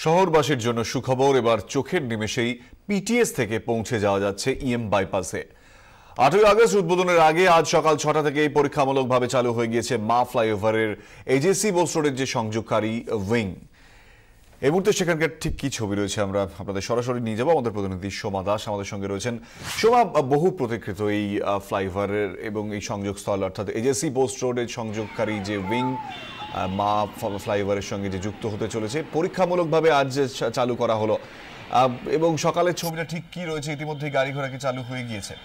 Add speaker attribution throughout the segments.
Speaker 1: শহরবাসীর জন্য সুখবর, এবার চোখের নিমেষেই পিটিএস থেকে পৌঁছে যাওয়া যাচ্ছে ইএম বাইপাসে। 8ই আগস্ট উদ্বোধনের আগে আজ সকাল 6টা থেকে পরীক্ষামূলকভাবে চালু হয়ে গিয়েছে মা ফ্লাইওভারের এজেসি বোস রোডের যে সংযোগকারী উইং। এই মুহূর্তে সেখানকার ঠিক কি ছবি রয়েছে আমরা আপনাদের সরাসরি নিয়ে যাবো। আমাদের প্রতিনিধি সোমা দাস আমাদের সঙ্গে রয়েছেন। সোমা, বহু প্রতীক্ষিত এই ফ্লাইওভারের এবং এই সংযোগস্থল অর্থাৎ এজেসি বোস রোডের সংযোগকারী যে উইং মা ফ্লাইওভারের সঙ্গে যে যুক্ত হতে চলেছে, পরীক্ষামূলকভাবে আজ চালু করা হলো এবং সকালের ছবিটা ঠিক কি রয়েছে? ইতিমধ্যে গাড়ি ঘোড়া কি চালু হয়ে গিয়েছে?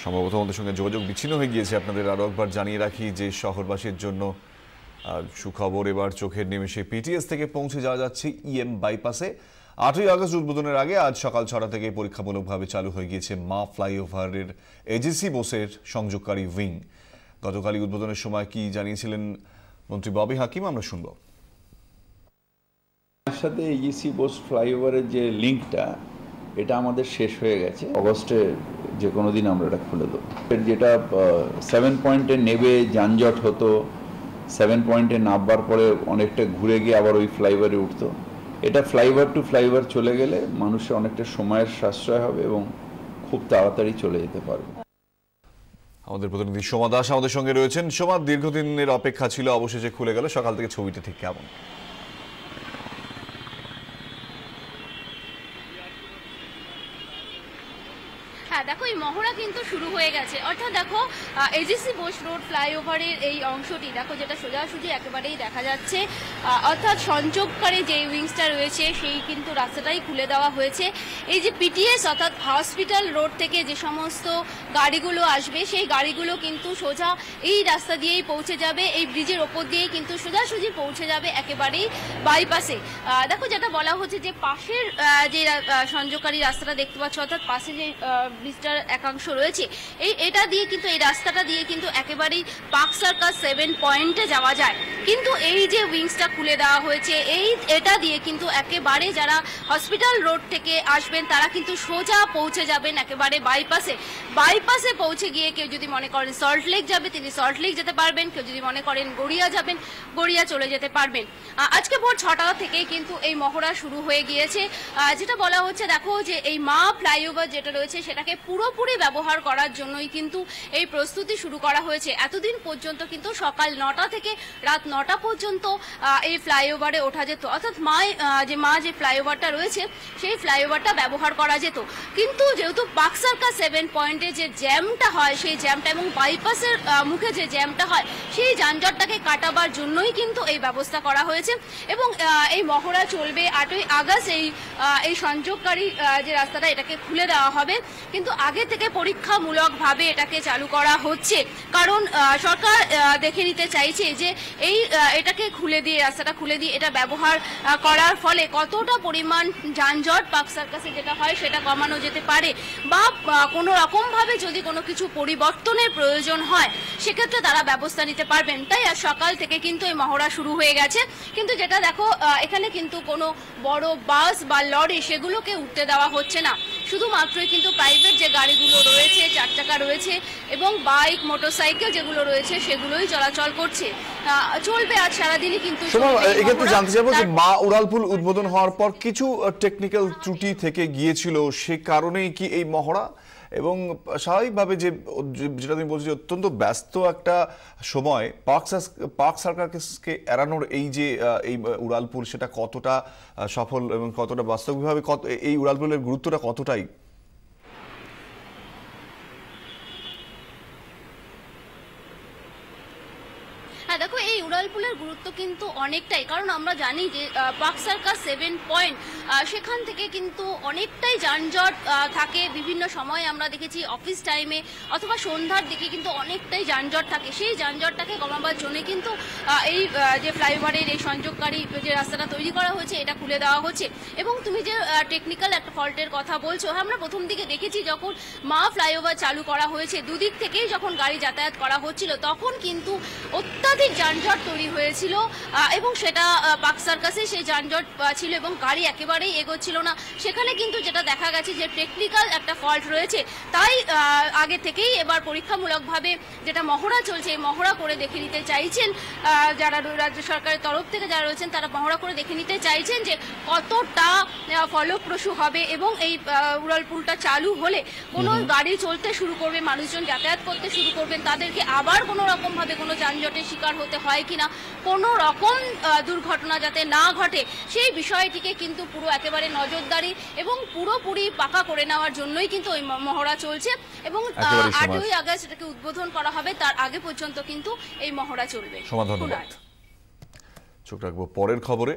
Speaker 1: সম্ভবত আমাদের সঙ্গে যোগাযোগ বিচ্ছিন্ন হয়ে গিয়েছে। আপনাদের আরো একবার জানিয়ে রাখি যে শহরবাসীর জন্য সুখবর, এবার চোখের নিমেষে পিটিএস থেকে পৌঁছে যাওয়া যাচ্ছে ইএম বাইপাসে। 8ই আগস্ট উদ্বোধনের আগে আজ সকাল 6টা থেকে পরীক্ষামূলকভাবে চালু হয়ে গিয়েছে মা ফ্লাইওভারের এজেসি বোসের সংযোগকারী উইং। গতকালই উদ্বোধনের সময় কি জানিয়েছিলেন মন্ত্রী ববি হাকিম, আমরা শুনব।
Speaker 2: তার সাথে এজেসি বোস ফ্লাইওভারের যে লিঙ্কটা, এটা আমাদের শেষ হয়ে গেছে। অগস্টে যে কোনো দিন আমরা এটা খুলে দেবো। যেটা 7 পয়েন্টে নেবে যানজট হতো, 7 পয়েন্টে নামবার পরে অনেকটা ঘুরে গিয়ে আবার ওই ফ্লাইওভারে উঠতো, এটা ফ্লাইওভার টু ফ্লাইওভার চলে গেলে মানুষের অনেকটা সময়ের সাশ্রয় হবে এবং খুব তাড়াতাড়ি চলে যেতে পারবে।
Speaker 1: আমাদের প্রতিনিধি সোমা দাস আমাদের সঙ্গে রয়েছেন। সোমা, দীর্ঘদিনের অপেক্ষা ছিল, অবশেষে খুলে গেল। সকাল থেকে ছবিটা ঠিক কেমন?
Speaker 3: দেখো, এই মহড়া কিন্তু শুরু হয়ে গেছে। অর্থাৎ দেখো, এজেসি বোস রোড ফ্লাইওভারের এই অংশটি দেখো, যেটা সোজাসুজি একেবারেই দেখা যাচ্ছে। অর্থাৎ সংযোগকারী যে উইংসটা রয়েছে সেই কিন্তু রাস্তাটাই খুলে দেওয়া হয়েছে। এই যে পিটিএস অর্থাৎ হসপিটাল রোড থেকে যে সমস্ত গাড়িগুলো আসবে, সেই গাড়িগুলো কিন্তু সোজা এই রাস্তা দিয়েই পৌঁছে যাবে, এই ব্রিজের ওপর দিয়েই কিন্তু সোজাসুজি পৌঁছে যাবে একেবারেই বাইপাসে। দেখো, যেটা বলা হচ্ছে যে পাশের যে সংযোগকারী রাস্তাটা দেখতে পাচ্ছ, অর্থাৎ পাশে যে ব্রিজটার একাংশ রয়েছে, এটা দিয়ে কিন্তু এই রাস্তাটা দিয়ে কিন্তু একেবারেই পার্ক সার্কাস 7 পয়েন্টে যাওয়া যায়। কিন্তু এই যে উইংসটা খুলে দেওয়া হয়েছে, এটা দিয়ে কিন্তু একেবারে যারা হসপিটাল রোড থেকে আসবেন তারা কিন্তু সোজা পৌঁছে যাবেন একেবারে বাইপাসে পৌঁছে গিয়ে কেউ যদি মনে করেন সল্ট লেক যাবে, তিনি সল্ট লেক যেতে পারবেন। কেউ যদি মনে করেন গড়িয়া যাবেন, গড়িয়া চলে যেতে পারবেন। আজকে ভোর 6টা থেকেই কিন্তু এই মহড়া শুরু হয়ে গিয়েছে। যেটা বলা হচ্ছে, দেখো যে এই মা ফ্লাইওভার যেটা রয়েছে সেটাকে পুরোপুরি ব্যবহার করার জন্যই কিন্তু এই প্রস্তুতি শুরু করা হয়েছে। এতদিন পর্যন্ত কিন্তু সকাল 9টা থেকে রাত 9টা পর্যন্ত এই ফ্লাইওভারে ওঠা যেত, অর্থাৎ মা যে ফ্লাইওভারটা রয়েছে সেই ফ্লাইওভারটা ব্যবহার করা যেত। কিন্তু যেহেতু পার্ক সার্কাস 7 পয়েন্টে যে জ্যামটা হয়, সেই জ্যামটা এবং বাইপাসের মুখে যে জ্যামটা হয়, সেই যানজটটাকে কাটাবার জন্যই কিন্তু এই ব্যবস্থা করা হয়েছে। এবং এই মহড়া চলবে 8ই আগস্ট। এই সংযোগকারী যে রাস্তাটা, এটাকে খুলে দেওয়া হবে। কিন্তু আগে থেকে পরীক্ষামূলকভাবে এটাকে চালু করা হচ্ছে, কারণ সরকার দেখে নিতে চাইছে যে এটাকে খুলে দিয়ে, রাস্তাটা খুলে দিয়ে এটা ব্যবহার করার ফলে কতটা পরিমাণ যানজট পার্ক সার্কাসে যেটা হয় সেটা কমানো যেতে পারে, বা কোনো রকমভাবে যদি কোনো কিছু পরিবর্তনের প্রয়োজন হয় সেক্ষেত্রে তারা ব্যবস্থা নিতে পারবেন। তাই আজ সকাল থেকে কিন্তু এই মহড়া শুরু হয়ে গেছে। কিন্তু যেটা দেখো, এখানে কিন্তু কোনো বড় বাস বা লরি সেগুলোকে উঠতে দেওয়া হচ্ছে না। শুধুমাত্রই কিন্তু প্রাইভেট যে গাড়িগুলো রয়েছে, 4 চাকা রয়েছে, এবং বাইক, মোটরসাইকেল যেগুলো রয়েছে সেগুলোই চলাচল করছে, চলবে আজ সারাদিনই। কিন্তু
Speaker 1: এক্ষেত্রে জানতে চাইবো যে মা উড়ালপুল উদ্বোধন হওয়ার পর কিছু টেকনিক্যাল ত্রুটি থেকে গিয়েছিল, সে কারণেই কি এই মহড়া? এবং স্বাভাবিকভাবে যেটা তুমি বলছি, অত্যন্ত ব্যস্ত একটা সময় পার্ক সার্কাসকে এড়ানোর এই যে এই উড়ালপুল, সেটা কতটা সফল এবং কতটা বাস্তবিকভাবে এই উড়ালপুলের গুরুত্বটা কতটাই?
Speaker 3: দেখো, এই উড়ালপুলের গুরুত্ব কিন্তু অনেকটাই, কারণ আমরা জানি যে পার্ক সার্কাস 7 পয়েন্ট, সেখান থেকে কিন্তু অনেকটাই যানজট থাকে। বিভিন্ন সময় আমরা দেখেছি অফিস টাইমে অথবা সন্ধ্যার দিকে কিন্তু অনেকটাই যানজট থাকে। সেই যানজটটাকে কমাবার জন্য কিন্তু এই যে ফ্লাইওভারের এই সংযোগকারী যে রাস্তাটা তৈরি করা হয়েছে, এটা খুলে দেওয়া হচ্ছে। এবং তুমি যে টেকনিক্যাল একটা ফল্টের কথা বলছো, আমরা প্রথম দিকে দেখেছি যখন মা ফ্লাইওভার চালু করা হয়েছে, দুদিক থেকেই যখন গাড়ি যাতায়াত করা হচ্ছিল, তখন কিন্তু অত্যাধিক অত্যাধিক যানজট তৈরি হয়েছিল এবং সেটা পার্ক সার্কাসে সেই যানজট ছিল এবং গাড়ি একেবারেই এগোচ্ছিল না। সেখানে কিন্তু যেটা দেখা গেছে যে টেকনিক্যাল একটা ফল্ট রয়েছে, তাই আগে থেকেই এবার পরীক্ষামূলকভাবে যেটা মহড়া চলছে এই মহড়া করে দেখে নিতে চাইছেন যারা রাজ্য সরকারের তরফ থেকে যারা রয়েছেন তারা মহড়া করে দেখে নিতে চাইছেন যে কতটা ফলপ্রসূ হবে এবং এই উড়ালপুলটা চালু হলে কোনো গাড়ি চলতে শুরু করবে, মানুষজন যাতায়াত করতে শুরু করবেন, তাদেরকে আবার কোনো রকম ভাবে কোনো যানজটের শিকার হতে হয় কিনা, কোনো রকম দুর্ঘটনা যাতে না ঘটে সেই বিষয়টিকে কিন্তু পুরো একেবারে নজরদারি এবং পুরোপুরি পাকা করে নেওয়ার জন্যই কিন্তু ওই মহড়া চলছে এবং 8ই আগস্ট এটাকে উদ্বোধন করা হবে, তার আগে পর্যন্ত কিন্তু এই মহড়া চলবে।
Speaker 1: ধন্যবাদ। চোখ রাখবো পরের খবরে।